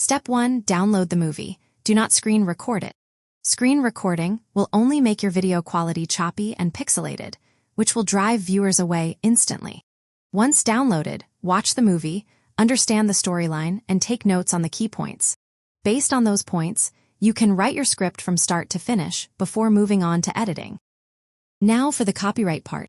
Step 1. Download the movie. Do not screen record it. Screen recording will only make your video quality choppy and pixelated, which will drive viewers away instantly. Once downloaded, watch the movie, understand the storyline, and take notes on the key points. Based on those points, you can write your script from start to finish before moving on to editing. Now for the copyright part.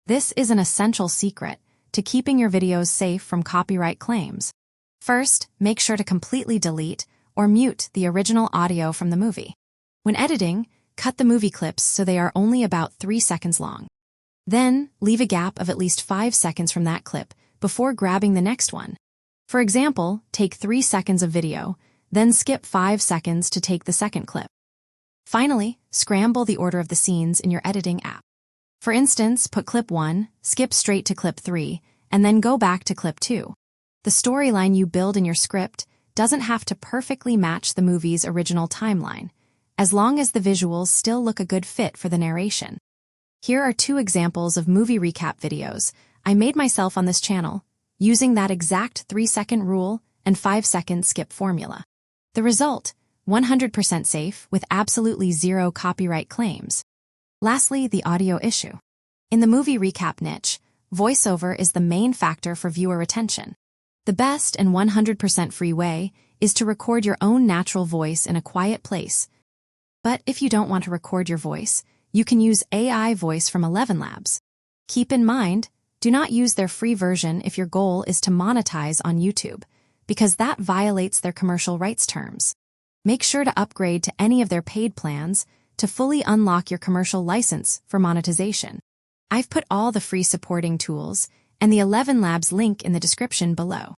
This is an essential secret to keeping your videos safe from copyright claims. First, make sure to completely delete or mute the original audio from the movie. When editing, cut the movie clips so they are only about 3 seconds long. Then, leave a gap of at least 5 seconds from that clip before grabbing the next one. For example, take 3 seconds of video, then skip 5 seconds to take the second clip. Finally, scramble the order of the scenes in your editing app. For instance, put clip 1, skip straight to clip 3, and then go back to clip 2. The storyline you build in your script doesn't have to perfectly match the movie's original timeline, as long as the visuals still look a good fit for the narration. Here are 2 examples of movie recap videos I made myself on this channel, using that exact 3-second rule and 5-second skip formula. The result, 100% safe with absolutely zero copyright claims. Lastly, the audio issue. In the movie recap niche, voiceover is the main factor for viewer retention. The best and 100% free way is to record your own natural voice in a quiet place. But if you don't want to record your voice, you can use AI voice from 11 Labs. Keep in mind, do not use their free version if your goal is to monetize on YouTube, because that violates their commercial rights terms. Make sure to upgrade to any of their paid plans to fully unlock your commercial license for monetization. I've put all the free supporting tools and the 11 Labs link in the description below.